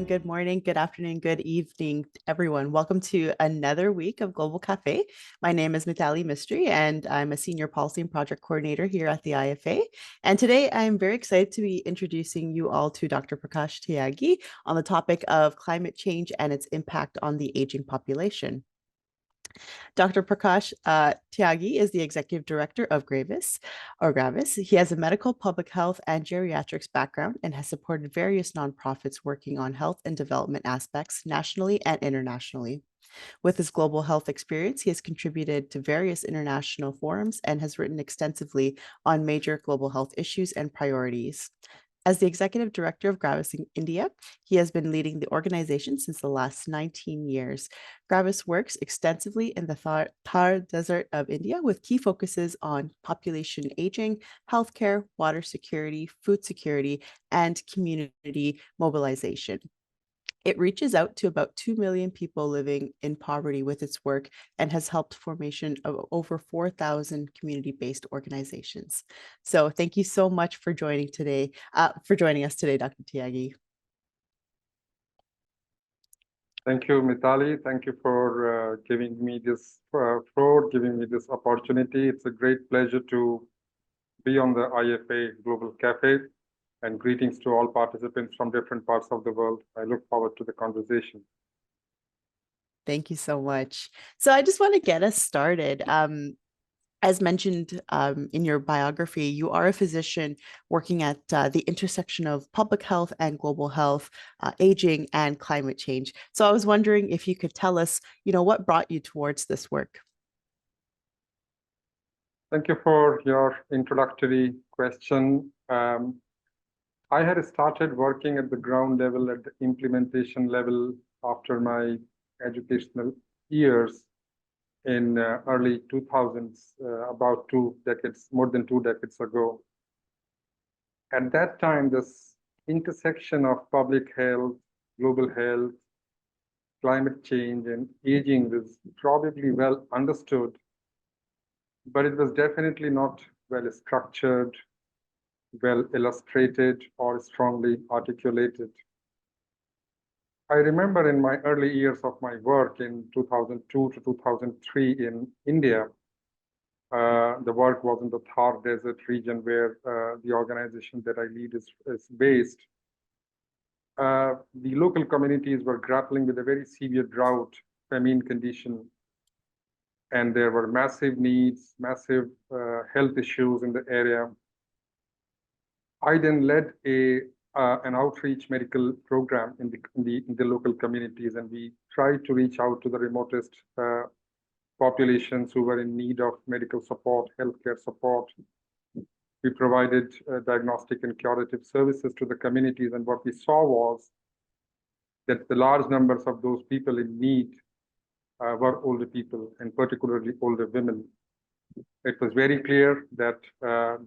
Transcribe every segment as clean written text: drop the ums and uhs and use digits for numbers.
good morning, good afternoon, good evening, everyone. Welcome to another week of Global Cafe. My name is Mithali Mistry, and I'm a Senior Policy and Project Coordinator here at the IFA. And today I'm very excited to be introducing you all to Dr. Prakash Tyagi on the topic of climate change and its impact on the aging population. Dr. Prakash Tyagi is the Executive Director of GRAVIS. He has a medical, public health, and geriatrics background and has supported various nonprofits working on health and development aspects nationally and internationally. With his global health experience, he has contributed to various international forums and has written extensively on major global health issues and priorities. As the executive director of GRAVIS in India, he has been leading the organization since the last 19 years. GRAVIS works extensively in the Thar Desert of India with key focuses on population aging, healthcare, water security, food security, and community mobilization. It reaches out to about 2 million people living in poverty with its work and has helped formation of over 4,000 community-based organizations. So thank you so much for joining us today, Dr. Tyagi. Thank you, Mithali. Thank you for giving me this floor, giving me this opportunity. It's a great pleasure to be on the IFA Global Cafe. And greetings to all participants from different parts of the world. I look forward to the conversation. Thank you so much. So I just want to get us started. As mentioned in your biography, you are a physician working at the intersection of public health and global health, aging and climate change. So I was wondering if you could tell us, what brought you towards this work? Thank you for your introductory question. I had started working at the ground level, at the implementation level after my educational years in early 2000s, about 2 decades, more than 2 decades ago. At that time, this intersection of public health, global health, climate change, and aging was probably well understood, but it was definitely not well structured, well illustrated, or strongly articulated. I remember in my early years of my work in 2002 to 2003 in India, the work was in the Thar Desert region where the organization that I lead is based. The local communities were grappling with a very severe drought, famine condition, and there were massive needs, massive health issues in the area. I then led an outreach medical program in the local communities, and we tried to reach out to the remotest populations who were in need of medical support, healthcare support. We provided diagnostic and curative services to the communities, and what we saw was that the large numbers of those people in need were older people, and particularly older women. It was very clear that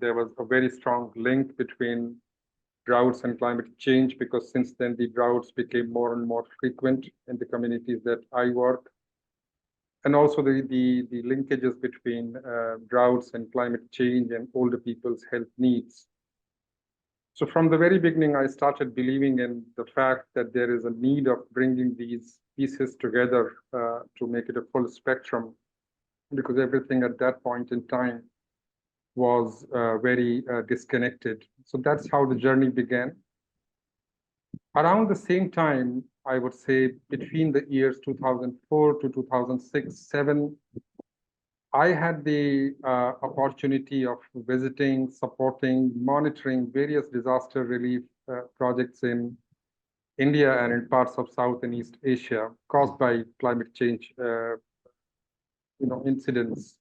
there was a very strong link between droughts and climate change, because since then the droughts became more and more frequent in the communities that I work. And also the linkages between droughts and climate change and older people's health needs. So from the very beginning, I started believing in the fact that there is a need of bringing these pieces together to make it a full spectrum, because everything at that point in time was very disconnected. So that's how the journey began. Around the same time, I would say between the years 2004 to 2006-07, I had the opportunity of visiting, supporting, monitoring various disaster relief projects in India and in parts of South and East Asia caused by climate change incidents.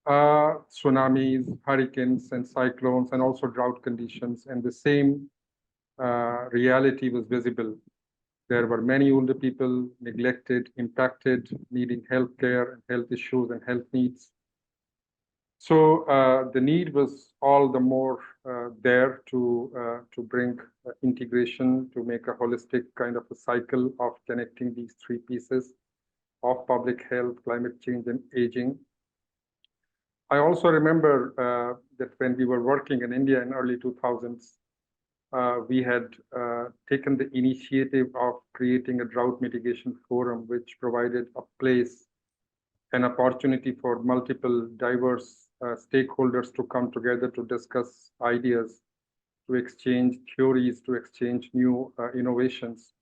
Tsunamis, hurricanes, and cyclones, and also drought conditions, and the same reality was visible. There were many older people neglected, impacted, needing healthcare and health issues and health needs. So the need was all the more there to bring integration, to make a holistic kind of a cycle of connecting these three pieces of public health, climate change, and aging. I also remember that when we were working in India in early 2000s, we had taken the initiative of creating a drought mitigation forum, which provided a place, an opportunity for multiple diverse stakeholders to come together to discuss ideas, to exchange theories, to exchange new innovations.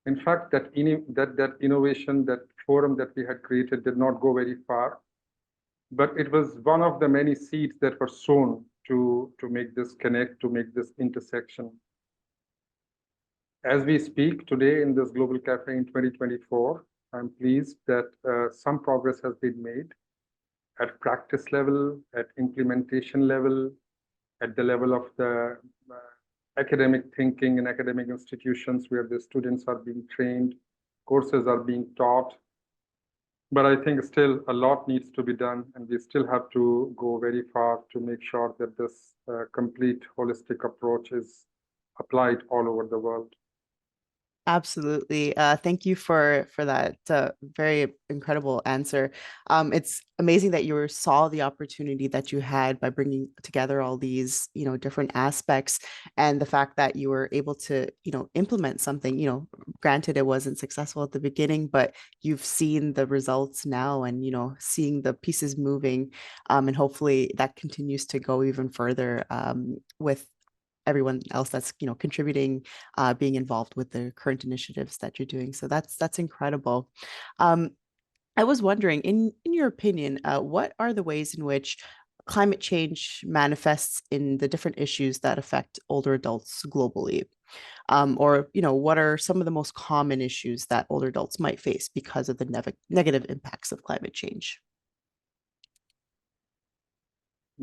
In fact, that innovation, that forum that we had created did not go very far, but it was one of the many seeds that were sown to make this connect, to make this intersection. As we speak today in this Global Cafe in 2024, I'm pleased that some progress has been made at practice level, at implementation level, at the level of the academic thinking in academic institutions where the students are being trained, courses are being taught. But I think still a lot needs to be done, and we still have to go very far to make sure that this complete holistic approach is applied all over the world. Absolutely. Thank you for that very incredible answer. It's amazing that you saw the opportunity that you had by bringing together all these, different aspects, and the fact that you were able to, implement something. Granted, it wasn't successful at the beginning, but you've seen the results now, and seeing the pieces moving, and hopefully that continues to go even further with everyone else that's contributing, being involved with the current initiatives that you're doing. So that's incredible. I was wondering, in your opinion, what are the ways in which climate change manifests in the different issues that affect older adults globally? Or what are some of the most common issues that older adults might face because of the negative impacts of climate change?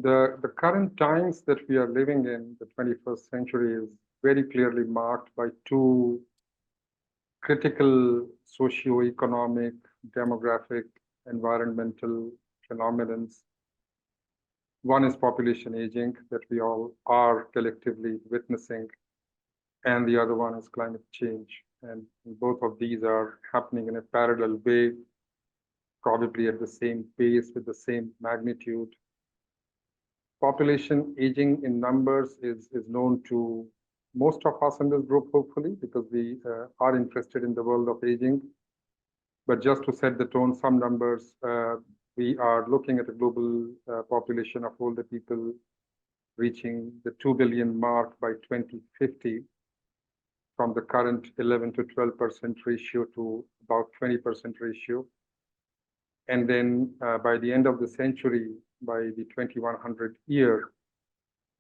The current times that we are living in, the 21st century, is very clearly marked by two critical socio-economic, demographic, environmental phenomena. One is population aging that we all are collectively witnessing, and the other one is climate change. And both of these are happening in a parallel way, probably at the same pace, with the same magnitude. Population aging in numbers is known to most of us in this group, hopefully, because we are interested in the world of aging. But just to set the tone, some numbers, we are looking at a global population of older people reaching the 2 billion mark by 2050, from the current 11 to 12% ratio to about 20% ratio. And then by the end of the century, by the 2100 year,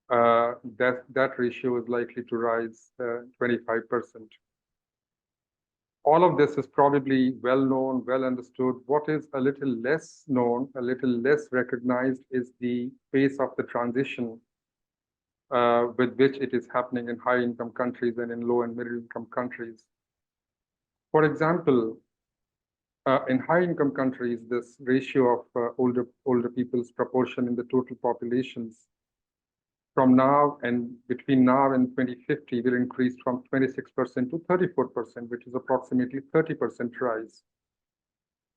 that ratio is likely to rise 25%. All of this is probably well known, well understood. What is a little less known, a little less recognized, is the pace of the transition with which it is happening in high-income countries and in low and middle-income countries. For example, in high-income countries, this ratio of older people's proportion in the total populations from now and between now and 2050 will increase from 26% to 34%, which is approximately 30% rise.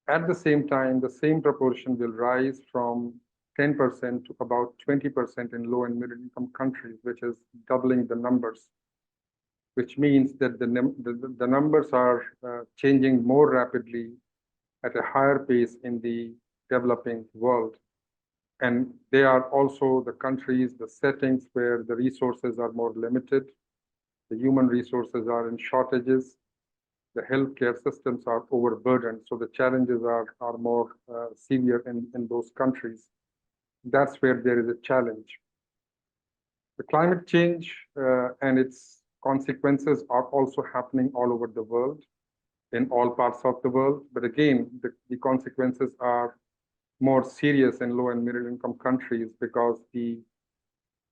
At the same time, the same proportion will rise from 10% to about 20% in low and middle-income countries, which is doubling the numbers, which means that the numbers are changing more rapidly at a higher pace in the developing world. And they are also the countries, the settings where the resources are more limited, the human resources are in shortages, the healthcare systems are overburdened, so the challenges are more severe in those countries. That's where there is a challenge. The climate change and its consequences are also happening all over the world, in all parts of the world. But again, the consequences are more serious in low and middle income countries because the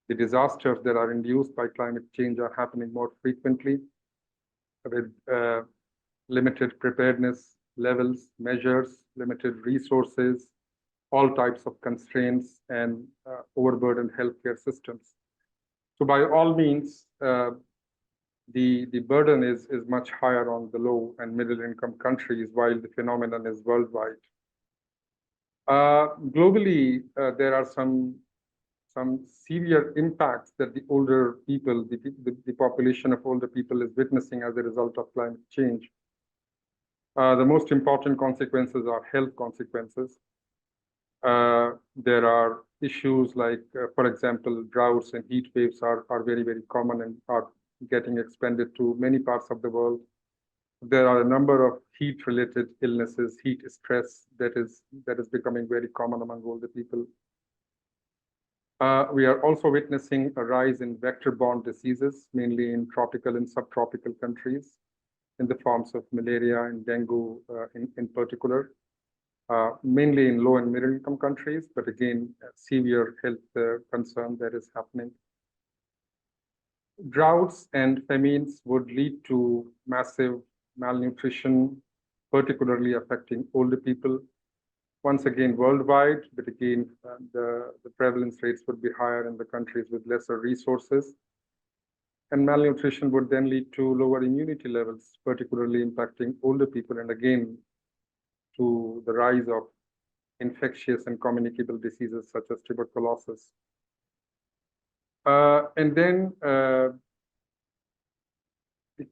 disasters that are induced by climate change are happening more frequently with limited preparedness levels, measures, limited resources, all types of constraints, and overburdened healthcare systems. So by all means, the burden is much higher on the low and middle income countries, while the phenomenon is worldwide. Globally, there are some some severe impacts that the older people, the population of older people is witnessing as a result of climate change. The most important consequences are health consequences. There are issues like, for example, droughts and heat waves are very, very common and are getting expanded to many parts of the world. There are a number of heat-related illnesses, heat stress that is becoming very common among older people. We are also witnessing a rise in vector-borne diseases, mainly in tropical and subtropical countries, in the forms of malaria and dengue in particular, mainly in low and middle income countries, but again, severe health concern that is happening. Droughts and famines would lead to massive malnutrition, particularly affecting older people. Once again, worldwide, but again, the prevalence rates would be higher in the countries with lesser resources. And malnutrition would then lead to lower immunity levels, particularly impacting older people, and again, to the rise of infectious and communicable diseases such as tuberculosis. And then the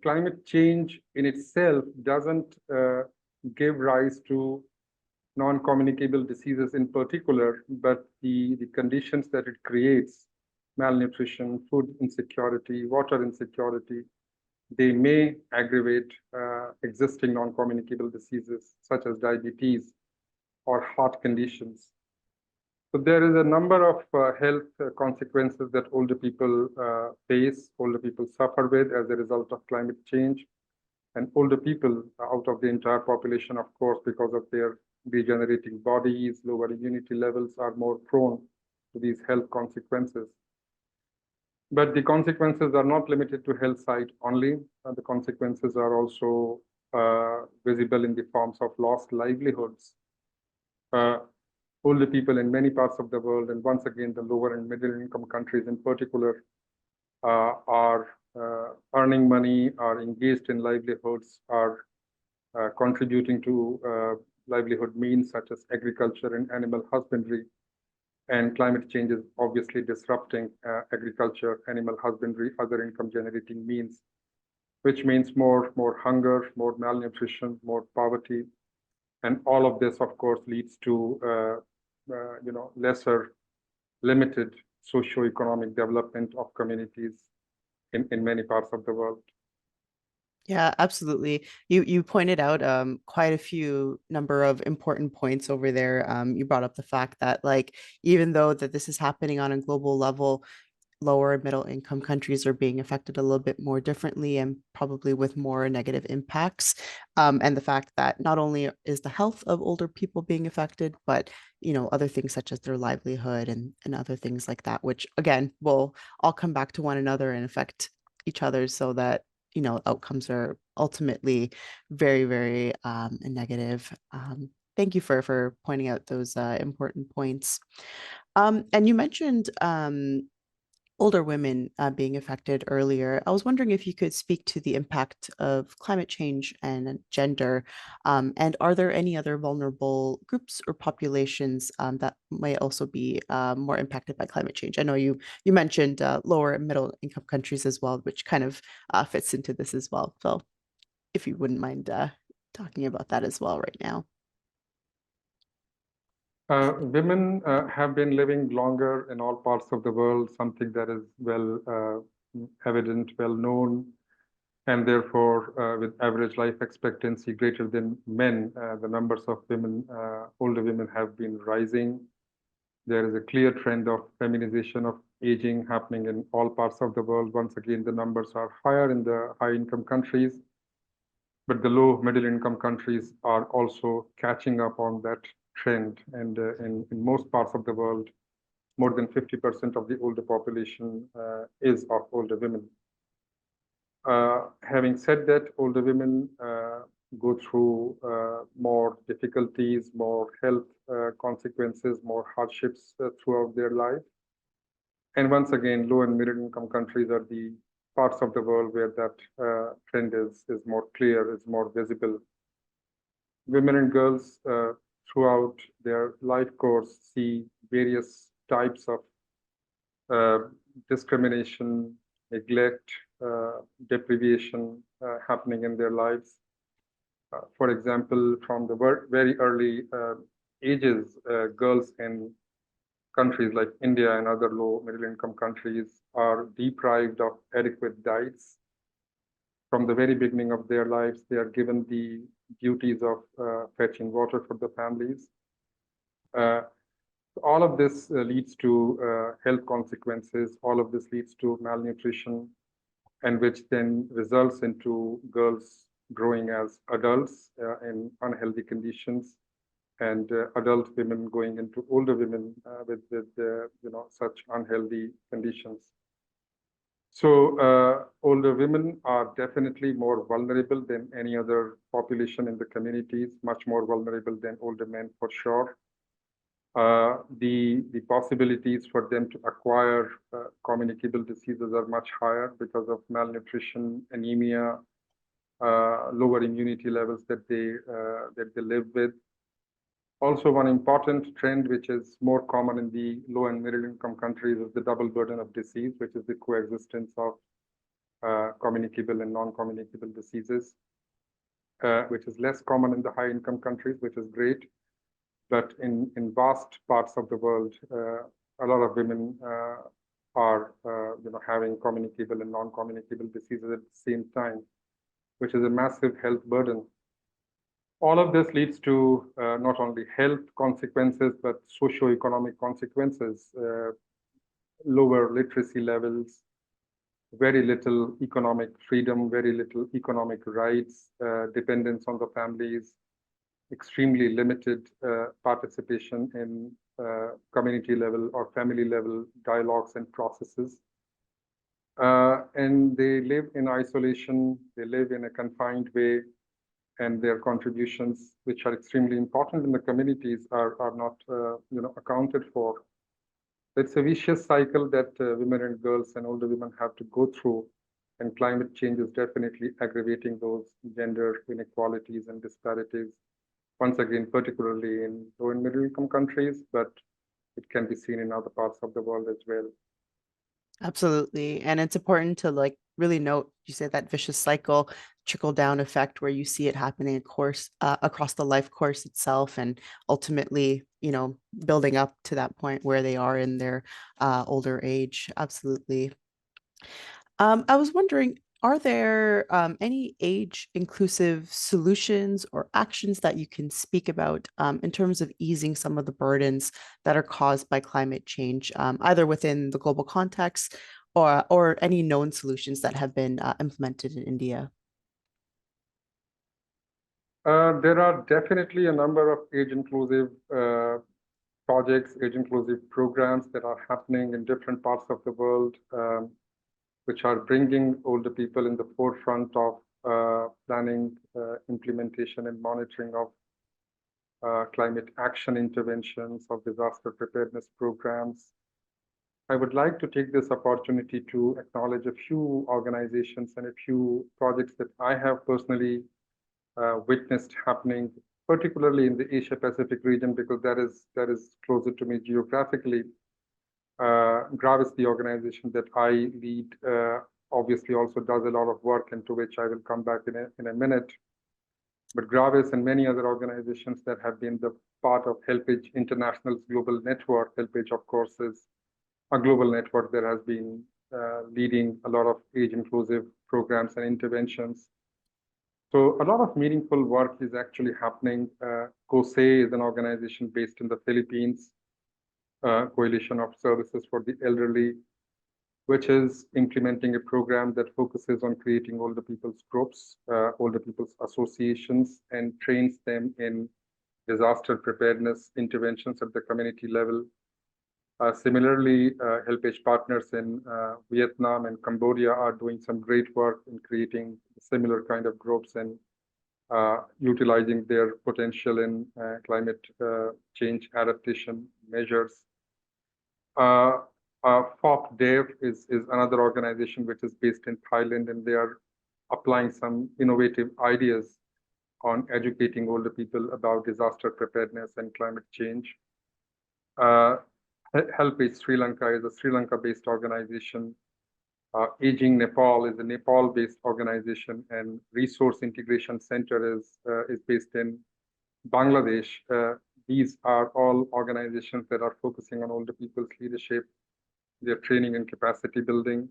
climate change in itself doesn't give rise to non-communicable diseases in particular, but the conditions that it creates, malnutrition, food insecurity, water insecurity, they may aggravate existing non-communicable diseases such as diabetes or heart conditions. So there is a number of health consequences that older people face, older people suffer with as a result of climate change. And older people out of the entire population, of course, because of their degenerating bodies, lower immunity levels, are more prone to these health consequences. But the consequences are not limited to health side only. The consequences are also visible in the forms of lost livelihoods. Older people in many parts of the world, and once again, the lower and middle income countries in particular, are earning money, are engaged in livelihoods, are contributing to livelihood means such as agriculture and animal husbandry. And climate change is obviously disrupting agriculture, animal husbandry, other income generating means, which means more hunger, more malnutrition, more poverty. And all of this, of course, leads to lesser, limited socio-economic development of communities in many parts of the world. Yeah, absolutely. You pointed out quite a few number of important points over there. You brought up the fact that like even though that this is happening on a global level, lower and middle income countries are being affected a little bit more differently and probably with more negative impacts. And the fact that not only is the health of older people being affected, but other things such as their livelihood and other things like that, which again will all come back to one another and affect each other so that outcomes are ultimately very, very negative. Thank you for pointing out those important points. And you mentioned older women being affected earlier. I was wondering if you could speak to the impact of climate change and gender, and are there any other vulnerable groups or populations that may also be more impacted by climate change? I know you mentioned lower and middle income countries as well, which kind of fits into this as well. So if you wouldn't mind talking about that as well right now. Women have been living longer in all parts of the world, something that is well evident, well known, and therefore with average life expectancy greater than men, the numbers of women, older women have been rising. There is a clear trend of feminization of aging happening in all parts of the world. Once again, the numbers are higher in the high income countries, but the low middle income countries are also catching up on that trend. And in most parts of the world, more than 50% of the older population is of older women. Having said that, older women go through more difficulties, more health consequences, more hardships throughout their life. And once again, low and middle income countries are the parts of the world where that trend is more clear, is more visible. Women and girls throughout their life course see various types of discrimination, neglect, deprivation happening in their lives. For example, from the very early ages, girls in countries like India and other low middle income countries are deprived of adequate diets. From the very beginning of their lives, they are given the duties of fetching water for the families. All of this leads to health consequences. All of this leads to malnutrition, and which then results into girls growing as adults in unhealthy conditions, and adult women going into older women with such unhealthy conditions. So older women are definitely more vulnerable than any other population in the communities, much more vulnerable than older men for sure. The possibilities for them to acquire communicable diseases are much higher because of malnutrition, anemia, lower immunity levels that they live with. Also, one important trend which is more common in the low and middle income countries is the double burden of disease, which is the coexistence of communicable and non-communicable diseases, which is less common in the high income countries, which is great. But in vast parts of the world, a lot of women are having communicable and non-communicable diseases at the same time, which is a massive health burden. All of this leads to not only health consequences, but socio-economic consequences, lower literacy levels, very little economic freedom, very little economic rights, dependence on the families, extremely limited participation in community level or family level dialogues and processes. And they live in isolation, they live in a confined way, and their contributions, which are extremely important in the communities, are not accounted for. It's a vicious cycle that women and girls and older women have to go through, and climate change is definitely aggravating those gender inequalities and disparities. Once again, particularly in low and middle income countries, but it can be seen in other parts of the world as well. Absolutely. And it's important to really note, you said that vicious cycle, trickle down effect where you see it happening across the life course itself, and ultimately, building up to that point where they are in their older age. Absolutely. I was wondering, are there any age inclusive solutions or actions that you can speak about in terms of easing some of the burdens that are caused by climate change, either within the global context or any known solutions that have been implemented in India? There are definitely a number of age inclusive projects, age inclusive programs that are happening in different parts of the world, which are bringing older people in the forefront of planning, implementation, and monitoring of climate action interventions, of disaster preparedness programs. I would like to take this opportunity to acknowledge a few organizations and a few projects that I have personally witnessed happening, particularly in the Asia Pacific region, because that is closer to me geographically. GRAVIS, the organization that I lead, obviously also does a lot of work, into which I will come back in a minute. But GRAVIS and many other organizations that have been the part of HelpAge International's global network. HelpAge, of course, is a global network that has been leading a lot of age-inclusive programs and interventions. So a lot of meaningful work is actually happening. COSE is an organization based in the Philippines, Coalition of Services for the Elderly, which is implementing a program that focuses on creating older people's groups, older people's associations, and trains them in disaster preparedness interventions at the community level. Similarly, HelpAge partners in Vietnam and Cambodia are doing some great work in creating similar kind of groups and utilizing their potential in climate change adaptation measures. FOPDEV is another organization which is based in Thailand, and they are applying some innovative ideas on educating older people about disaster preparedness and climate change. Help Age Sri Lanka is a Sri Lanka-based organization. Aging Nepal is a Nepal-based organization, and Resource Integration Center is based in Bangladesh. These are all organizations that are focusing on older people's leadership, their training and capacity building.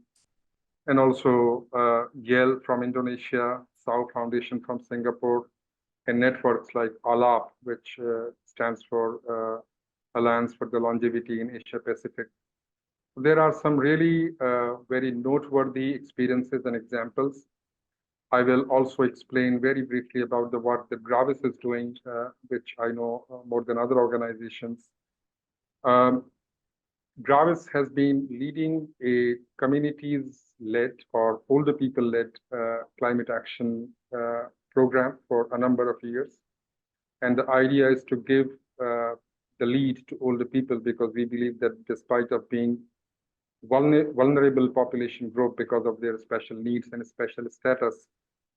And also YEL from Indonesia, SAO Foundation from Singapore, and networks like ALAP, which stands for Alliance for the Longevity in Asia Pacific. There are some really very noteworthy experiences and examples. I will also explain very briefly about the work that GRAVIS is doing, which I know more than other organizations. GRAVIS has been leading a communities-led or older people-led climate action program for a number of years. And the idea is to give the lead to older people, because we believe that despite of being vulnerable population group because of their special needs and special status,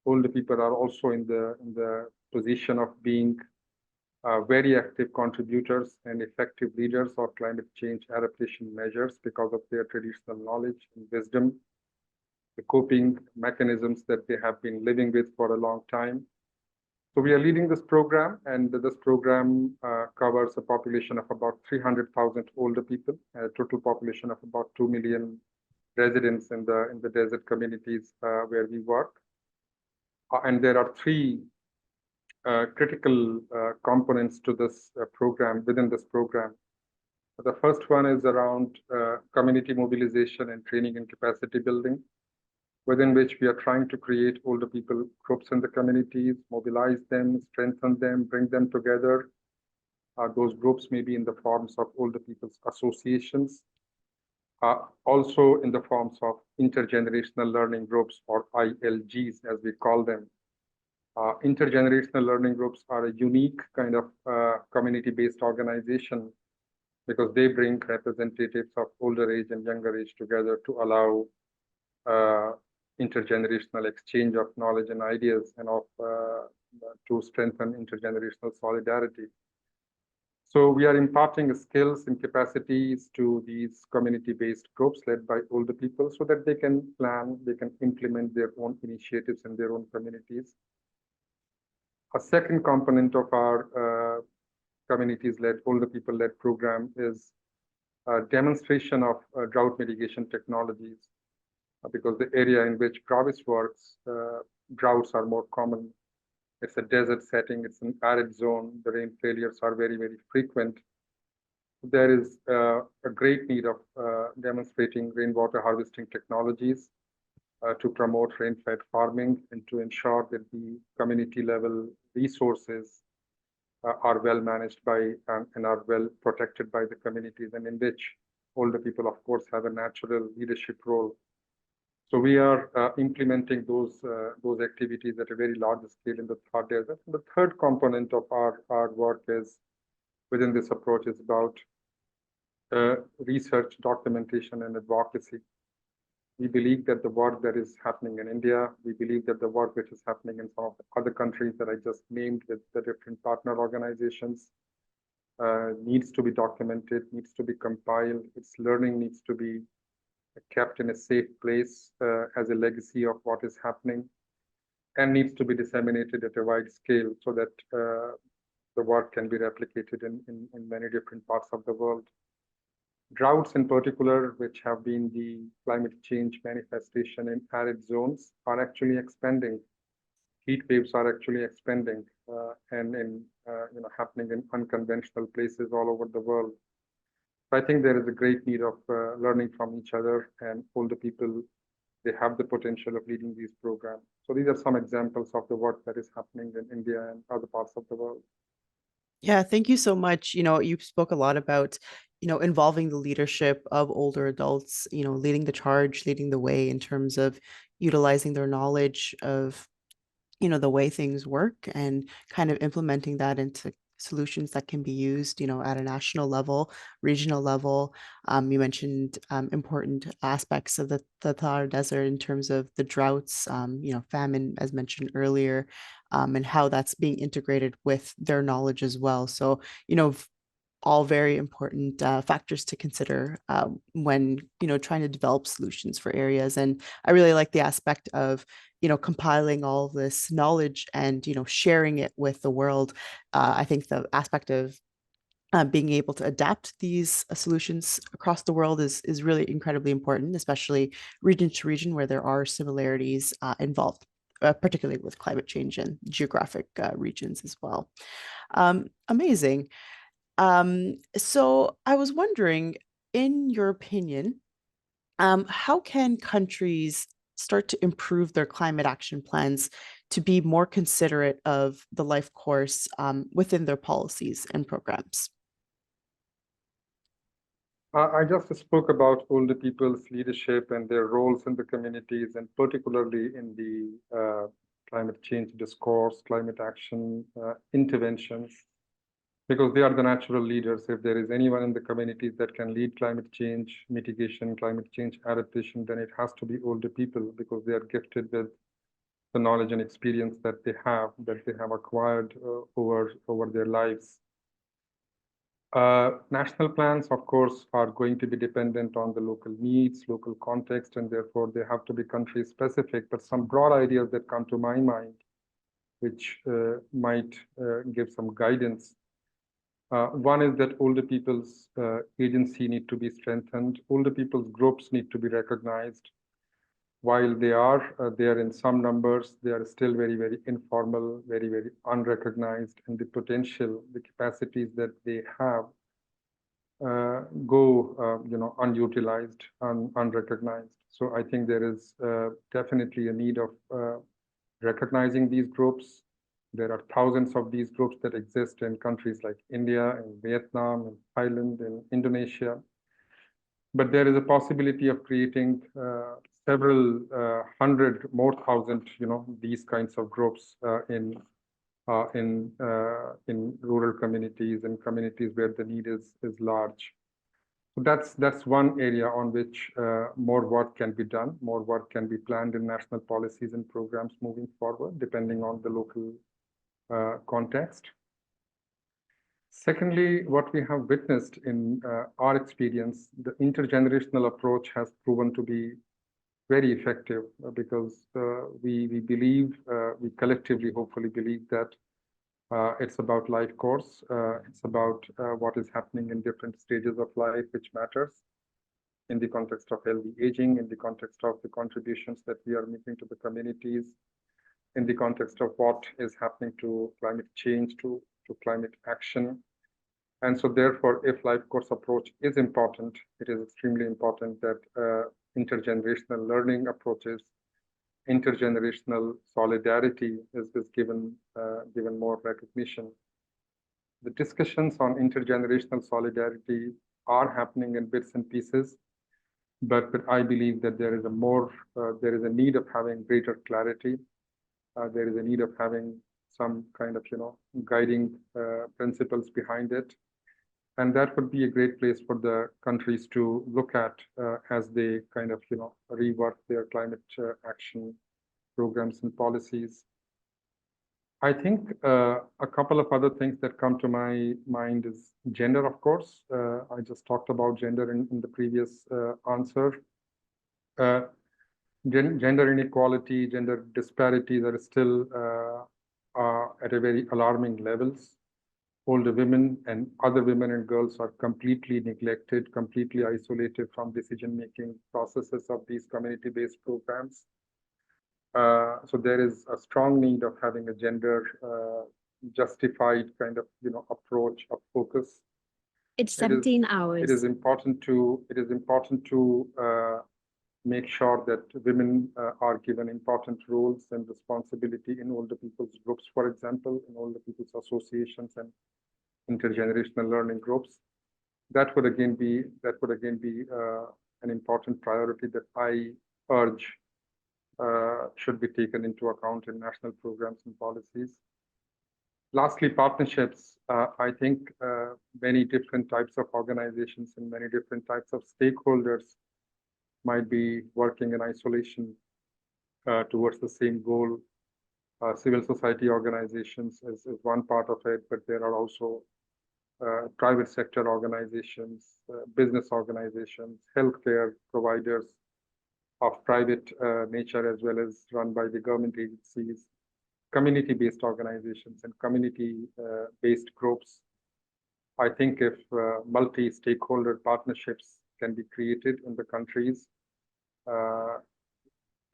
older people are also in the position of being very active contributors and effective leaders of climate change adaptation measures because of their traditional knowledge and wisdom, the coping mechanisms that they have been living with for a long time. So we are leading this program, and this program covers a population of about 300,000 older people, a total population of about 2 million residents in the desert communities where we work. And there are three critical components to this program, within this program. The first one is around community mobilization and training and capacity building, within which we are trying to create older people groups in the communities, mobilize them, strengthen them, bring them together. Those groups may be in the forms of older people's associations, also in the forms of intergenerational learning groups, or ILGs as we call them. Intergenerational learning groups are a unique kind of community-based organization, because they bring representatives of older age and younger age together to allow intergenerational exchange of knowledge and ideas, and to strengthen intergenerational solidarity. So we are imparting skills and capacities to these community-based groups led by older people, so that they can plan, they can implement their own initiatives in their own communities. A second component of our communities-led, older people-led program is a demonstration of drought mitigation technologies, because the area in which GRAVIS works, droughts are more common. It's a desert setting, it's an arid zone, the rain failures are very, very frequent. There is a great need of demonstrating rainwater harvesting technologies to promote rain-fed farming, and to ensure that the community level resources are well managed by and are well protected by the communities, and in which older people, of course, have a natural leadership role. So we are implementing those activities at a very large scale in the Thar Desert. And the third component of our work is, within this approach, is about research, documentation, and advocacy. We believe that the work that is happening in India, we believe that the work which is happening in some of the other countries that I just named with the different partner organizations needs to be documented, needs to be compiled. Its learning needs to be kept in a safe place as a legacy of what is happening, and needs to be disseminated at a wide scale, so that the work can be replicated in many different parts of the world. Droughts in particular, which have been the climate change manifestation in arid zones, are actually expanding. Heat waves are actually expanding and happening in unconventional places all over the world. So I think there is a great need of learning from each other, and older people, they have the potential of leading these programs. So these are some examples of the work that is happening in India and other parts of the world. Yeah, thank you so much. You spoke a lot about, involving the leadership of older adults, leading the charge, leading the way in terms of utilizing their knowledge of, the way things work, and kind of implementing that into solutions that can be used, at a national level, regional level. You mentioned important aspects of the Thar Desert in terms of the droughts, famine, as mentioned earlier, and how that's being integrated with their knowledge as well. So, all very important factors to consider when trying to develop solutions for areas. And I really like the aspect of compiling all this knowledge and sharing it with the world. I think the aspect of being able to adapt these solutions across the world is really incredibly important, especially region to region where there are similarities involved, particularly with climate change and geographic regions as well. Amazing. So I was wondering, in your opinion, how can countries start to improve their climate action plans to be more considerate of the life course within their policies and programs? I just spoke about older people's leadership and their roles in the communities, and particularly in the climate change discourse, climate action interventions, because they are the natural leaders. If there is anyone in the communities that can lead climate change mitigation, climate change adaptation, then it has to be older people, because they are gifted with the knowledge and experience that they have acquired over their lives. National plans, of course, are going to be dependent on the local needs, local context, and therefore they have to be country specific. But some broad ideas that come to my mind, which might give some guidance. One is that older people's agency need to be strengthened. Older people's groups need to be recognized. While they are there in some numbers, they are still very, very informal, very, very unrecognized, and the potential, the capacities that they have go, unutilized, unrecognized. So I think there is definitely a need of recognizing these groups. There are thousands of these groups that exist in countries like India and Vietnam and Thailand and Indonesia. But there is a possibility of creating several hundred more thousand, these kinds of groups in rural communities and communities where the need is large. So that's one area on which more work can be done, more work can be planned in national policies and programs moving forward, depending on the local context. Secondly, what we have witnessed in our experience, the intergenerational approach has proven to be very effective because we believe, we collectively hopefully believe that it's about life course. It's about what is happening in different stages of life, which matters in the context of healthy aging, in the context of the contributions that we are making to the communities, in the context of what is happening to climate change, to climate action. And so therefore, if life course approach is important, it is extremely important that intergenerational learning approaches, intergenerational solidarity is given more recognition. The discussions on intergenerational solidarity are happening in bits and pieces, but I believe that there is a need of having greater clarity. There is a need of having some kind of guiding principles behind it, and that would be a great place for the countries to look at as they kind of rework their climate action programs and policies. I think a couple of other things that come to my mind is gender, of course. I just talked about gender in the previous answer. Gender inequality, gender disparities are still at a very alarming levels. Older women and other women and girls are completely neglected, completely isolated from decision-making processes of these community-based programs. So there is a strong need of having a gender justified kind of approach of focus. It's 17 hours. It is important to make sure that women are given important roles and responsibility in older people's groups, for example, in older people's associations and intergenerational learning groups. That would again be an important priority that I urge should be taken into account in national programs and policies. Lastly, partnerships. I think many different types of organizations and many different types of stakeholders might be working in isolation towards the same goal. Civil society organizations is one part of it, but there are also private sector organizations, business organizations, healthcare providers of private nature, as well as run by the government agencies, community-based organizations and community-based groups. I think if multi-stakeholder partnerships can be created in the countries,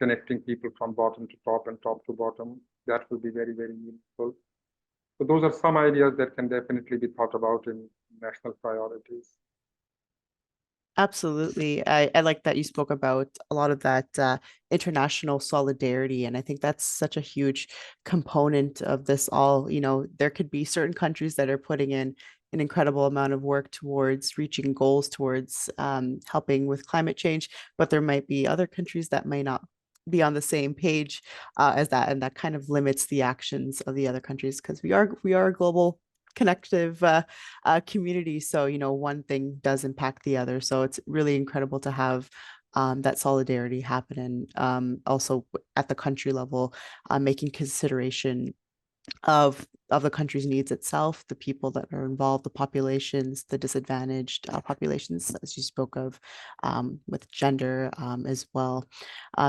connecting people from bottom to top and top to bottom, that will be very, very meaningful. So those are some ideas that can definitely be thought about in national priorities. Absolutely. I like that you spoke about a lot of that international solidarity. And I think that's such a huge component of this all. You know, there could be certain countries that are putting in an incredible amount of work towards reaching goals, towards helping with climate change, but there might be other countries that might not be on the same page as that, and that kind of limits the actions of the other countries because we are a global connective community. So, you know, one thing does impact the other. So it's really incredible to have that solidarity happen. And also at the country level, making consideration of the country's needs itself, the people that are involved, the populations, the disadvantaged populations, as you spoke of, with gender as well.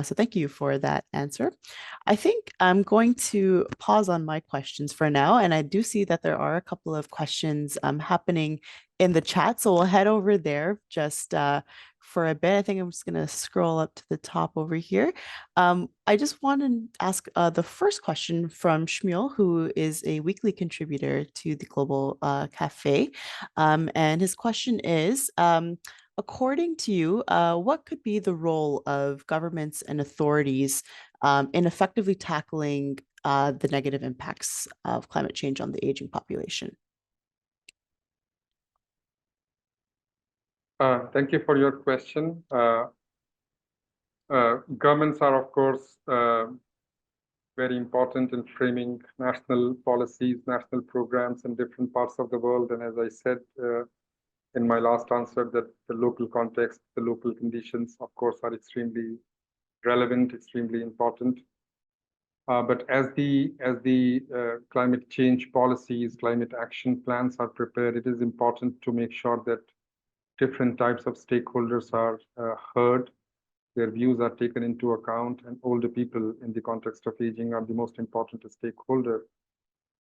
So thank you for that answer. I think I'm going to pause on my questions for now, and I do see that there are a couple of questions happening in the chat, so we'll head over there just for a bit. I think I'm just going to scroll up to the top over here. I just want to ask the first question from Shmuel, who is a weekly contributor to the Global Cafe. And his question is, according to you, what could be the role of governments and authorities in effectively tackling the negative impacts of climate change on the aging population? Thank you for your question. Governments are, of course, very important in framing national policies, national programs in different parts of the world. And as I said in my last answer, that the local context, the local conditions, of course, are extremely relevant, extremely important. But as the climate change policies, climate action plans are prepared, it is important to make sure that different types of stakeholders are heard, their views are taken into account, and older people in the context of aging are the most important stakeholder.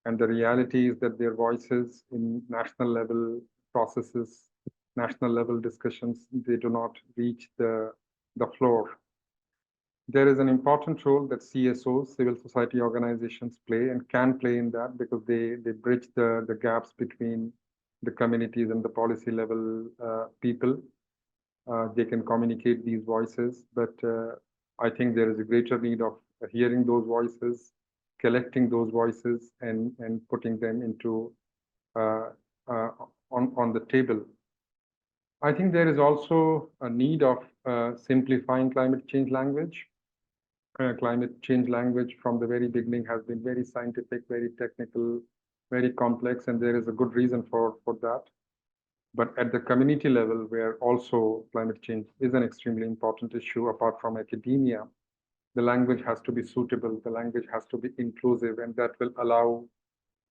And the reality is that their voices in national level processes, national level discussions, they do not reach the floor. There is an important role that CSOs, civil society organizations, play and can play in that, because they bridge the gaps between the communities and the policy level people. They can communicate these voices, but I think there is a greater need of hearing those voices, collecting those voices, and putting them into on the table. I think there is also a need of simplifying climate change language. Climate change language from the very beginning has been very scientific, very technical, very complex, and there is a good reason for that. But at the community level, where also climate change is an extremely important issue, apart from academia, the language has to be suitable, the language has to be inclusive, and that will allow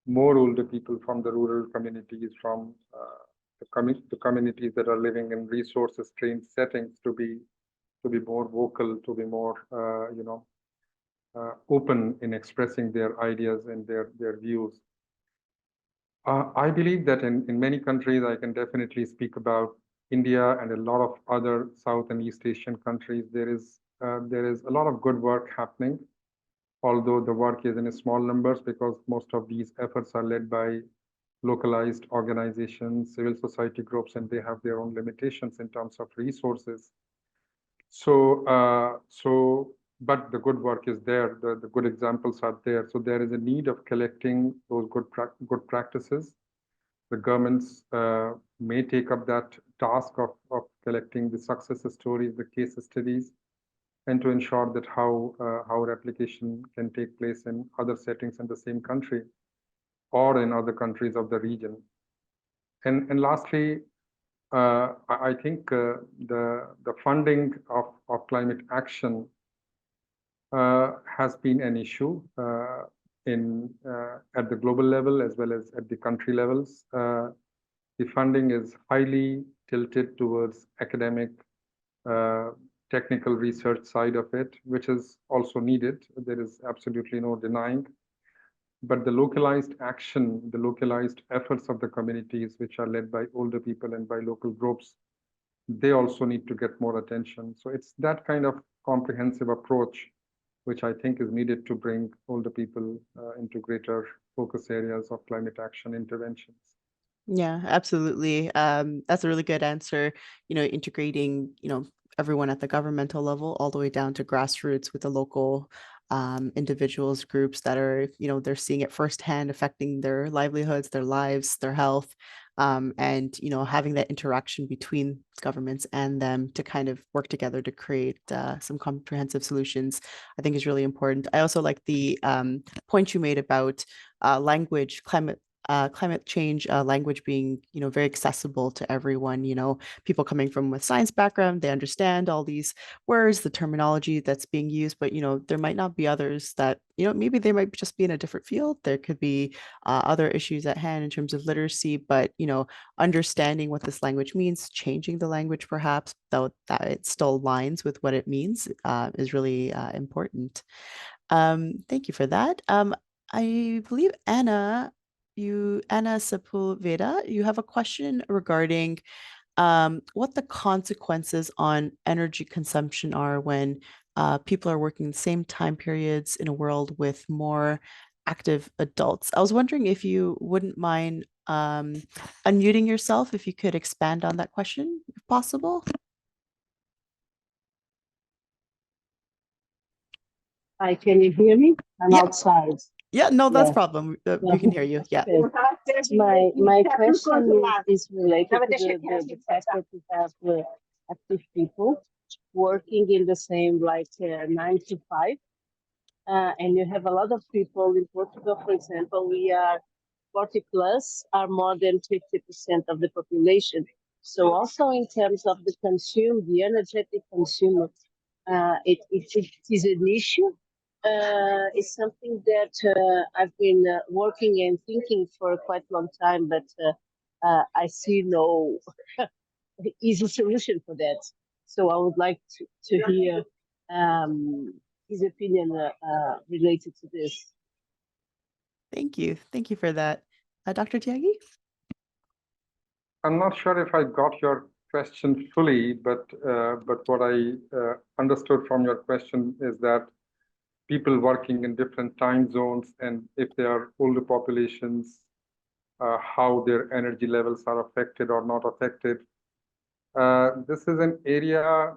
more older people from the rural communities, from the communities that are living in resources-strained settings to be more vocal, to be more open in expressing their ideas and their views. I believe that in many countries, I can definitely speak about India and a lot of other South and East Asian countries. There is a lot of good work happening, although the work is in small numbers, because most of these efforts are led by localized organizations, civil society groups, and they have their own limitations in terms of resources. But the good work is there, the good examples are there. So there is a need of collecting those good practices. The governments may take up that task of collecting the success stories, the case studies, and to ensure that how replication can take place in other settings in the same country or in other countries of the region. And lastly, I think the funding of climate action has been an issue at the global level as well as at the country levels. the funding is highly tilted towards academic, technical research side of it, which is also needed. There is absolutely no denying. But the localized action, the localized efforts of the communities, which are led by older people and by local groups, they also need to get more attention. So it's that kind of comprehensive approach, which I think is needed to bring older people into greater focus areas of climate action interventions. Yeah, absolutely. That's a really good answer. Integrating, everyone at the governmental level all the way down to grassroots with the local individuals, groups that are, they're seeing it firsthand, affecting their livelihoods, their lives, their health, and having that interaction between governments and them to kind of work together to create some comprehensive solutions, I think is really important. I also like the point you made about language, climate change language being, very accessible to everyone. People coming from a science background, they understand all these words, the terminology that's being used, but there might not be others that, maybe they might just be in a different field. There could be other issues at hand in terms of literacy, but understanding what this language means, changing the language perhaps, though that it still aligns with what it means, is really important. Thank you for that. I believe Anna Sepulveda, you have a question regarding what the consequences on energy consumption are when people are working the same time periods in a world with more active adults. I was wondering if you wouldn't mind unmuting yourself, if you could expand on that question, if possible. Hi, can you hear me? I'm Yeah. outside. Yeah, no, that's Yeah. problem. We can hear you. Yeah. My question is related to the fact that we have active people working in the same 9 to 5. And you have a lot of people in Portugal, for example, we are 40 plus are more than 50% of the population. So also in terms of the energetic consumer, it is an issue. It's something that I've been working and thinking for quite a long time, but I see no easy solution for that. So I would like to hear his opinion related to this. Thank you for that. Dr. Tyagi? I'm not sure if I got your question fully, but what I understood from your question is that people working in different time zones, and if they are older populations, how their energy levels are affected or not affected. This is an area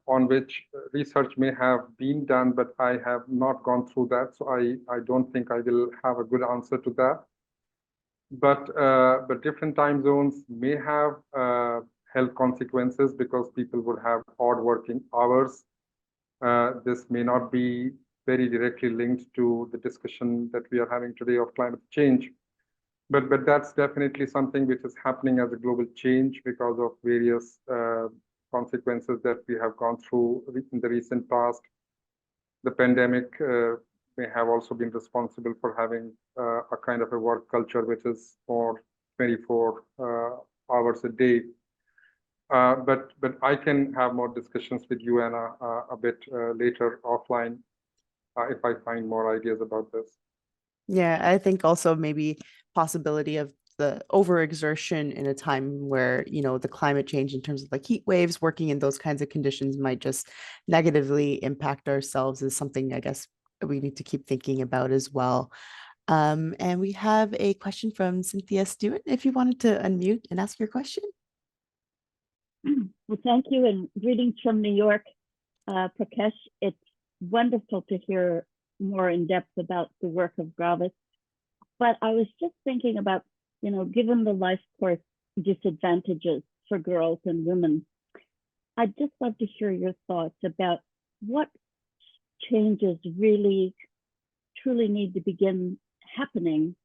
on which research may have been done, but I have not gone through that, so I don't think I will have a good answer to that. But different time zones may have health consequences because people would have odd working hours. This may not be very directly linked to the discussion that we are having today of climate change, but that's definitely something which is happening as a global change because of various consequences that we have gone through in the recent past. The pandemic may have also been responsible for having a kind of a work culture which is more 24 hours a day. But I can have more discussions with you, Anna, a bit later offline if I find more ideas about this. Yeah, I think also maybe possibility of the overexertion in a time where, the climate change in terms of like heat waves, working in those kinds of conditions might just negatively impact ourselves is something I guess we need to keep thinking about as well. And we have a question from Cynthia Stewart. If you wanted to unmute and ask your question. Well, thank you, and greetings from New York, Prakash. It's wonderful to hear more in depth about the work of GRAVIS. But I was just thinking about, given the life course disadvantages for girls and women, I'd just love to hear your thoughts about what changes really, truly need to begin happening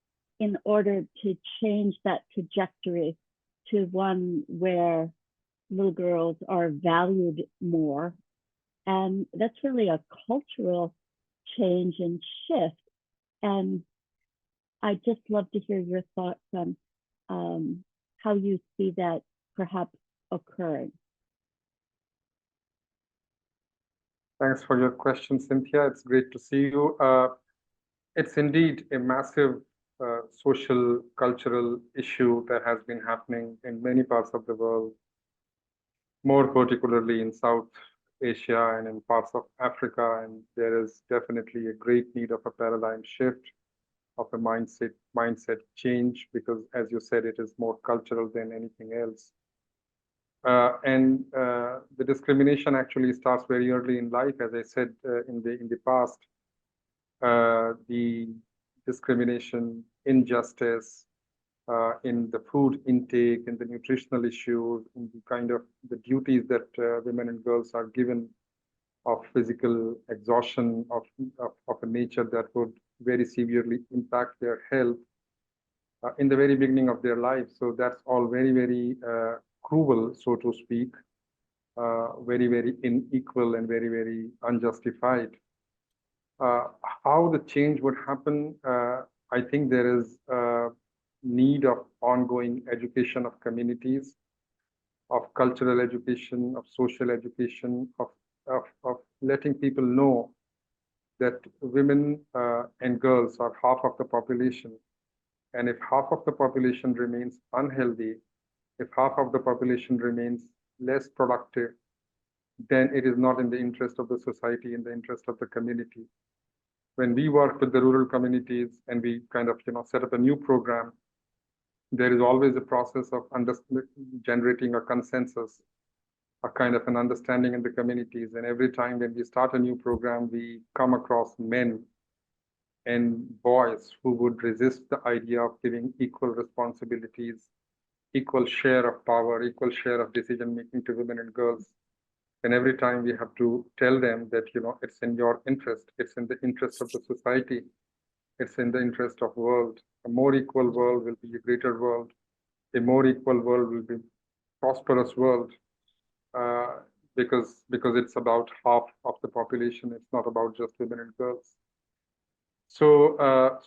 in order to change that trajectory to one where little girls are valued more. And that's really a cultural change and shift. And I'd just love to hear your thoughts on how you see that perhaps occurring. Thanks for your question, Cynthia. It's great to see you. It's indeed a massive social, cultural issue that has been happening in many parts of the world, more particularly in South Asia and in parts of Africa. And there is definitely a great need of a paradigm shift, of a mindset change, because as you said, it is more cultural than anything else. The discrimination actually starts very early in life. As I said in the past, the discrimination, injustice in the food intake, in the nutritional issues, in the kind of the duties that women and girls are given, of physical exhaustion of a nature that would very severely impact their health in the very beginning of their life. So that's all very, very cruel, so to speak, very, very unequal and very, very unjustified. How the change would happen, I think there is a need of ongoing education of communities, of cultural education, of social education, of letting people know that women and girls are half of the population. And if half of the population remains unhealthy, if half of the population remains less productive, then it is not in the interest of the society, in the interest of the community. When we work with the rural communities and we kind of set up a new program, there is always a process of generating a consensus, a kind of an understanding in the communities. And every time when we start a new program, we come across men and boys who would resist the idea of giving equal responsibilities, equal share of power, equal share of decision making to women and girls. And every time we have to tell them that, it's in your interest, it's in the interest of the society, it's in the interest of the world. A more equal world will be a greater world. A more equal world will be a prosperous world, because it's about half of the population. It's not about just women and girls. So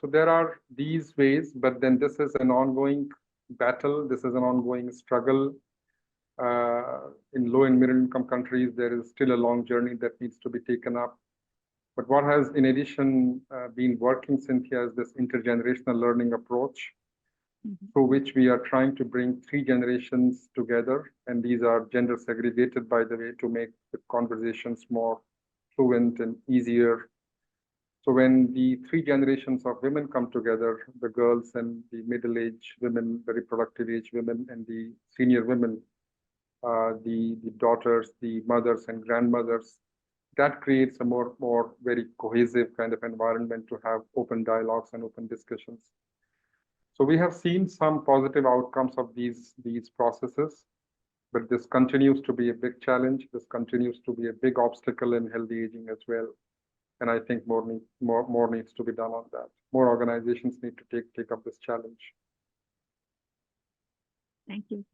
there are these ways, but then this is an ongoing battle. This is an ongoing struggle. In low and middle income countries, there is still a long journey that needs to be taken up. But what has, in addition, been working, Cynthia, is this intergenerational learning approach, through which we are trying to bring 3 generations together. And these are gender segregated, by the way, to make the conversations more fluent and easier. So when the 3 generations of women come together, the girls and the middle-aged women, the reproductive age women, and the senior women, the daughters, the mothers and grandmothers, that creates a more very cohesive kind of environment to have open dialogues and open discussions. So we have seen some positive outcomes of these processes, but this continues to be a big challenge. This continues to be a big obstacle in healthy aging as well. And I think more needs to be done on that. More organizations need to take up this challenge. Thank you.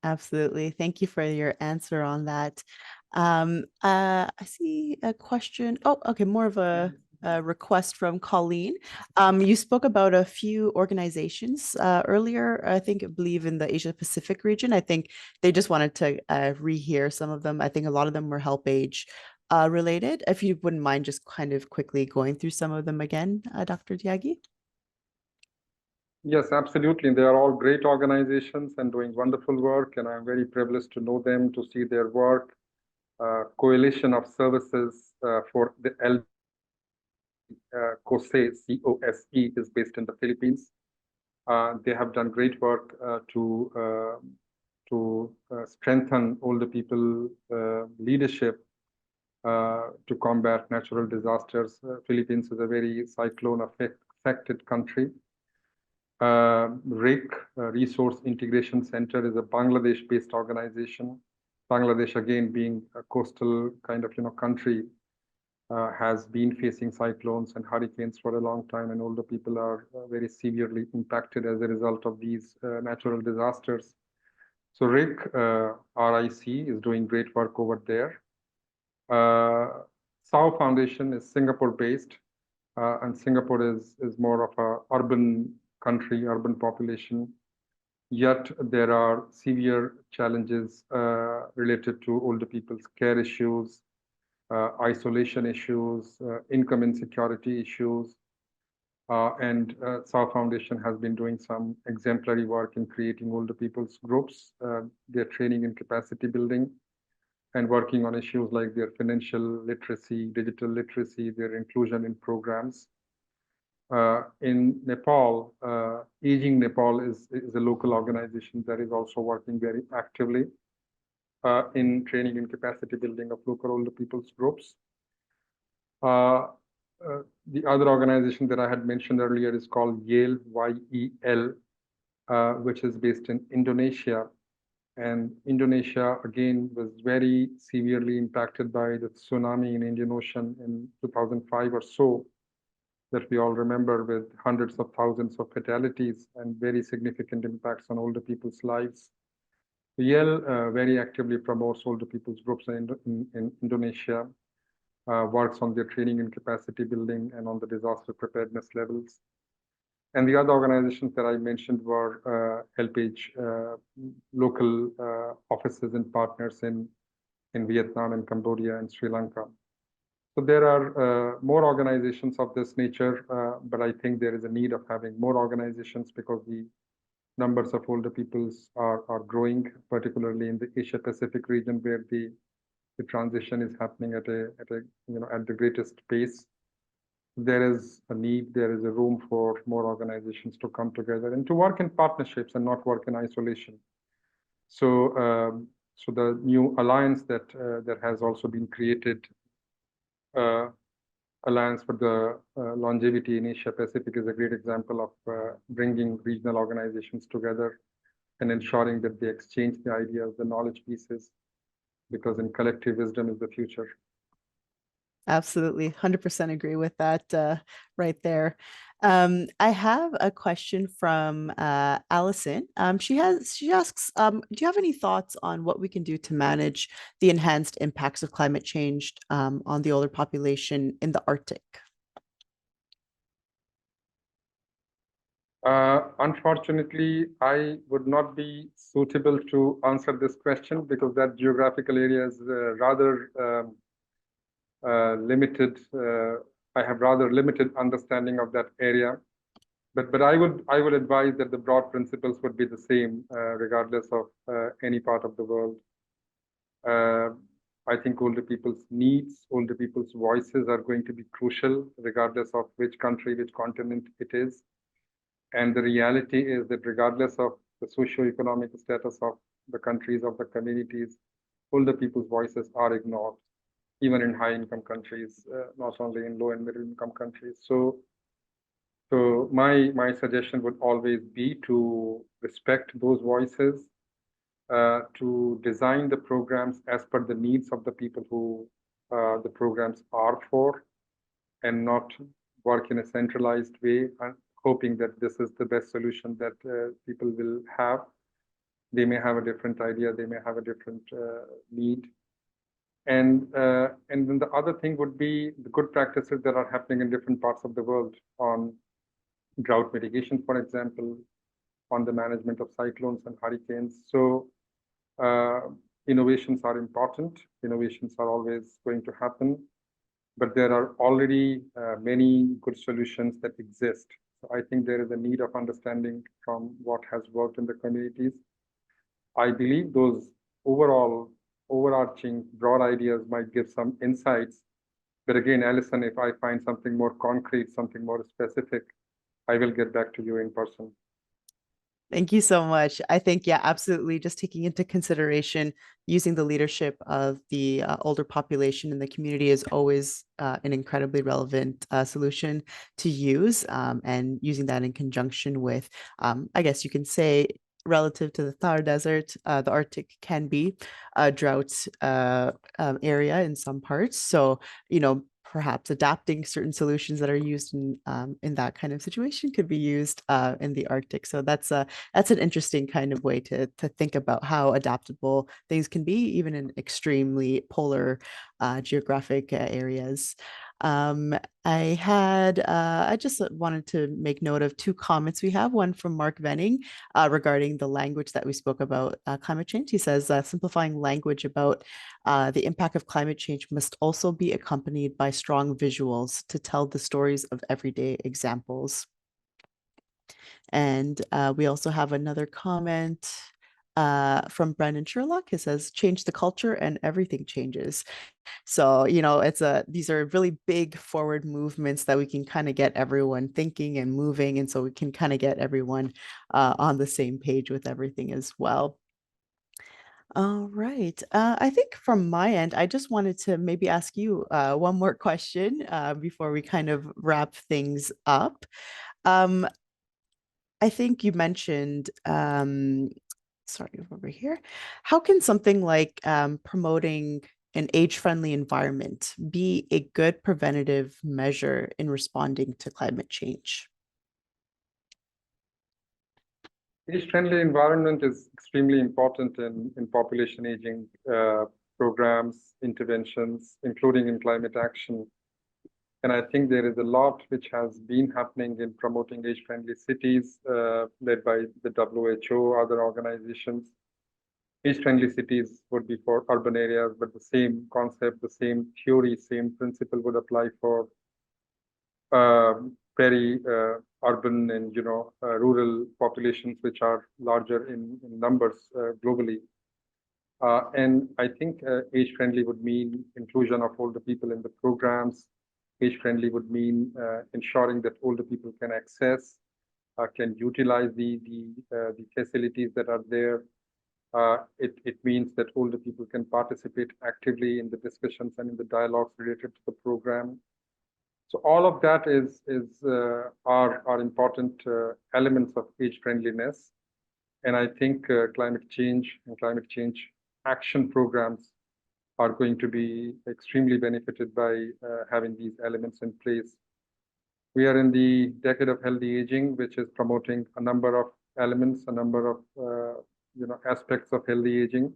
Absolutely. Thank you for your answer on that. I see a question. Oh, okay. More of a request from Colleen. You spoke about a few organizations earlier, I believe in the Asia Pacific region. I think they just wanted to rehear some of them. I think a lot of them were Help Age related. If you wouldn't mind just kind of quickly going through some of them again, Dr. Tyagi. Yes, absolutely. They are all great organizations and doing wonderful work, and I'm very privileged to know them, to see their work. Coalition of Services for the Elderly, COSE, C-O-S-E, is based in the Philippines. They have done great work to strengthen older people leadership to combat natural disasters. Philippines is a very cyclone-affected country. RIC, Resource Integration Center, is a Bangladesh-based organization. Bangladesh, again, being a coastal kind of country, has been facing cyclones and hurricanes for a long time, and older people are very severely impacted as a result of these natural disasters. So RIC, RIC, is doing great work over there. SAO Foundation is Singapore-based, and Singapore is more of a urban country, urban population. Yet there are severe challenges related to older people's care issues, isolation issues, income insecurity issues. And SAR Foundation has been doing some exemplary work in creating older people's groups, their training and capacity building, and working on issues like their financial literacy, digital literacy, their inclusion in programs. In Nepal, Aging Nepal is a local organization that is also working very actively in training and capacity building of local older people's groups. The other organization that I had mentioned earlier is called Yale, Y-E-L, which is based in Indonesia. And Indonesia, again, was very severely impacted by the tsunami in Indian Ocean in 2005 or so, that we all remember, with hundreds of thousands of fatalities and very significant impacts on older people's lives. Yale very actively promotes older people's groups in Indonesia, works on their training and capacity building and on the disaster preparedness levels. And the other organizations that I mentioned were HelpAge, local offices and partners in Vietnam and Cambodia and Sri Lanka. So there are more organizations of this nature, but I think there is a need of having more organizations because the numbers of older peoples are growing, particularly in the Asia Pacific region, where the transition is happening at the greatest pace. There is a need, there is a room for more organizations to come together and to work in partnerships and not work in isolation. So, so the new alliance that has also been created, Alliance for the Longevity in Asia Pacific, is a great example of bringing regional organizations together and ensuring that they exchange the ideas, the knowledge pieces, because in collective wisdom is the future. Absolutely, 100% agree with that right there. I have a question from Allison. She asks, do you have any thoughts on what we can do to manage the enhanced impacts of climate change on the older population in the Arctic? Unfortunately, I would not be suitable to answer this question because that geographical area is rather limited. I have rather limited understanding of that area, but I would advise that the broad principles would be the same regardless of any part of the world. I think older people's needs, older people's voices are going to be crucial regardless of which country, which continent it is. And the reality is that regardless of the socio-economic status of the countries, of the communities, older people's voices are ignored, even in high-income countries, not only in low and middle-income countries. So my suggestion would always be to respect those voices, to design the programs as per the needs of the people who the programs are for, and not work in a centralized way, hoping that this is the best solution that people will have. They may have a different idea, they may have a different need. And then the other thing would be the good practices that are happening in different parts of the world on drought mitigation, for example, on the management of cyclones and hurricanes. So innovations are important. Innovations are always going to happen, but there are already many good solutions that exist. So I think there is a need of understanding from what has worked in the communities. I believe those overarching broad ideas might give some insights. But again, Alison, if I find something more concrete, something more specific, I will get back to you in person. Thank you so much. I think, yeah, absolutely. Just taking into consideration using the leadership of the older population in the community is always an incredibly relevant solution to use, and using that in conjunction with, I guess you can say, relative to the Thar Desert, the Arctic can be a drought area in some parts. So, perhaps adapting certain solutions that are used in that kind of situation could be used in the Arctic. So that's an interesting kind of way to think about how adaptable things can be, even in extremely polar geographic areas. I just wanted to make note of two comments we have. One from Mark Venning regarding the language that we spoke about climate change. He says simplifying language about the impact of climate change must also be accompanied by strong visuals to tell the stories of everyday examples. And we also have another comment from Brendan Sherlock. It says, change the culture and everything changes. So, these are really big forward movements that we can kind of get everyone thinking and moving. And so we can kind of get everyone on the same page with everything as well. All right. I think from my end, I just wanted to maybe ask you one more question before we kind of wrap things up. I think you mentioned, sorry, over here. How can something like promoting an age-friendly environment be a good preventative measure in responding to climate change? Age-friendly environment is extremely important in population aging programs, interventions, including in climate action. And I think there is a lot which has been happening in promoting age-friendly cities, led by the WHO, other organizations. Age-friendly cities would be for urban areas, but the same concept, the same theory, same principle would apply for very urban and rural populations, which are larger in numbers globally. And I think age-friendly would mean inclusion of older people in the programs. Age-friendly would mean ensuring that older people can access, can utilize the facilities that are there. It means that older people can participate actively in the discussions and in the dialogues related to the program. So all of that are important elements of age friendliness. And I think climate change and climate change action programs are going to be extremely benefited by having these elements in place. We are in the decade of healthy aging, which is promoting a number of elements, a number of aspects of healthy aging.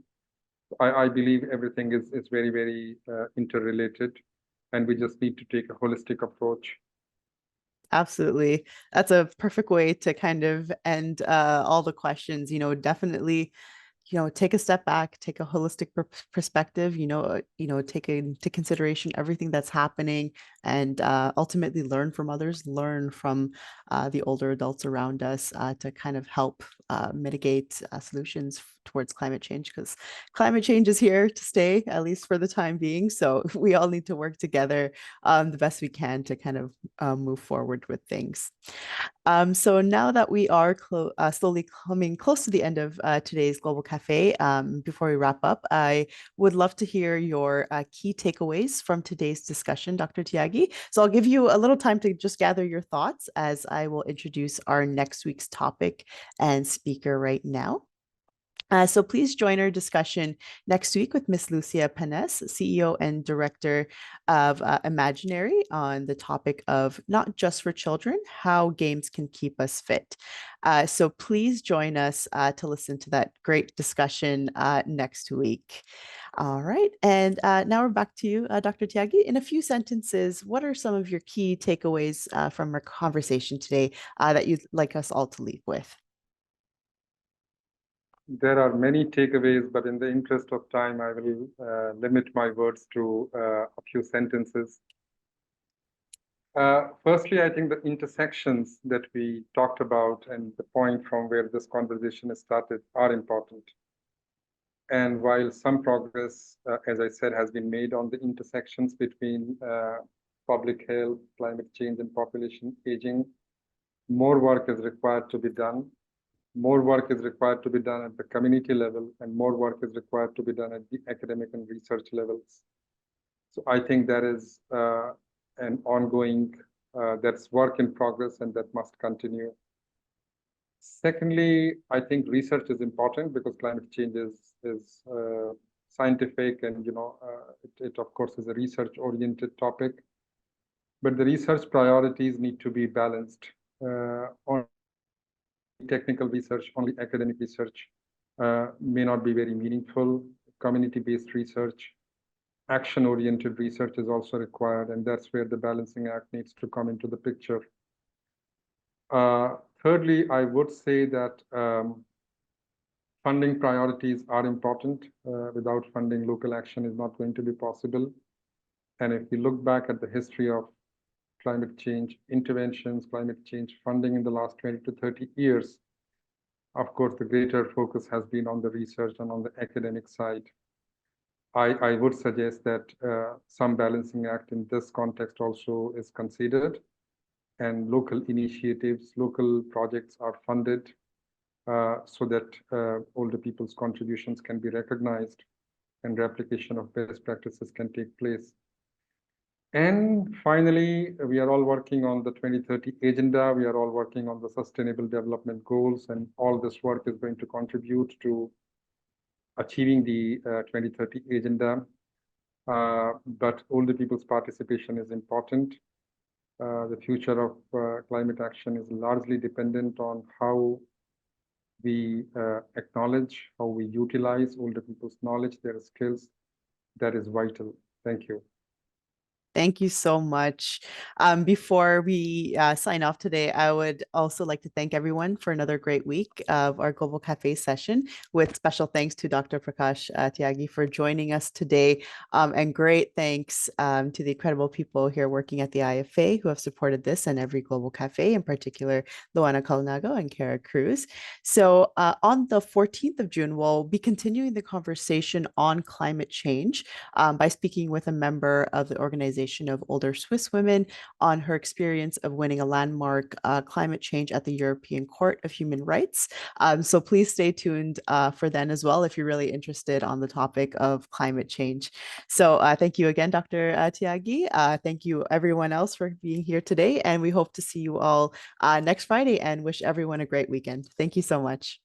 I believe everything is very, very interrelated, and we just need to take a holistic approach. Absolutely. That's a perfect way to kind of end all the questions. Definitely, take a step back, take a holistic perspective, take into consideration everything that's happening, and ultimately learn from others, learn from the older adults around us to kind of help mitigate solutions towards climate change, because climate change is here to stay, at least for the time being. So we all need to work together the best we can to kind of move forward with things. So now that we are slowly coming close to the end of today's Global Cafe, before we wrap up, I would love to hear your key takeaways from today's discussion, Dr. Tyagi. So I'll give you a little time to just gather your thoughts as I will introduce our next week's topic and speaker right now. So please join our discussion next week with Ms. Lucia Panes, CEO and Director of Imaginary, on the topic of Not Just for Children, How Games Can Keep Us Fit. So please join us to listen to that great discussion next week. All right. And now we're back to you, Dr. Tyagi. In a few sentences, what are some of your key takeaways from our conversation today that you'd like us all to leave with? There are many takeaways, but in the interest of time, I will limit my words to a few sentences. Firstly, I think the intersections that we talked about and the point from where this conversation has started are important. And while some progress, as I said, has been made on the intersections between public health, climate change, and population aging, more work is required to be done. More work is required to be done at the community level, and more work is required to be done at the academic and research levels. So I think that is an ongoing, that's work in progress, and that must continue. Secondly, I think research is important because climate change is scientific, and it of course is a research-oriented topic. But the research priorities need to be balanced. On technical research, only academic research may not be very meaningful. Community-based research action-oriented research is also required, and that's where the balancing act needs to come into the picture. Thirdly, I would say that funding priorities are important. Without funding, local action is not going to be possible. And if we look back at the history of climate change interventions, climate change funding in the last 20 to 30 years, of course, the greater focus has been on the research and on the academic side. I would suggest that some balancing act in this context also is considered, and local initiatives, local projects are funded so that older people's contributions can be recognized and replication of best practices can take place. And finally, we are all working on the 2030 agenda. We are all working on the sustainable development goals, and all this work is going to contribute to achieving the 2030 agenda. But older people's participation is important. The future of climate action is largely dependent on how we acknowledge, how we utilize older people's knowledge, their skills. That is vital. Thank you. Thank you so much. Before we sign off today, I would also like to thank everyone for another great week of our Global Cafe session, with special thanks to Dr. Prakash Tyagi for joining us today. And great thanks to the incredible people here working at the IFA who have supported this and every Global Cafe, in particular, Luana Calnago and Kara Cruz. So on the 14th of June, we'll be continuing the conversation on climate change by speaking with a member of the Organization of Older Swiss Women on her experience of winning a landmark climate change at the European Court of Human Rights. So please stay tuned for then as well if you're really interested on the topic of climate change. So thank you again, Dr. Tyagi. Thank you everyone else for being here today, and we hope to see you all next Friday and wish everyone a great weekend. Thank you so much.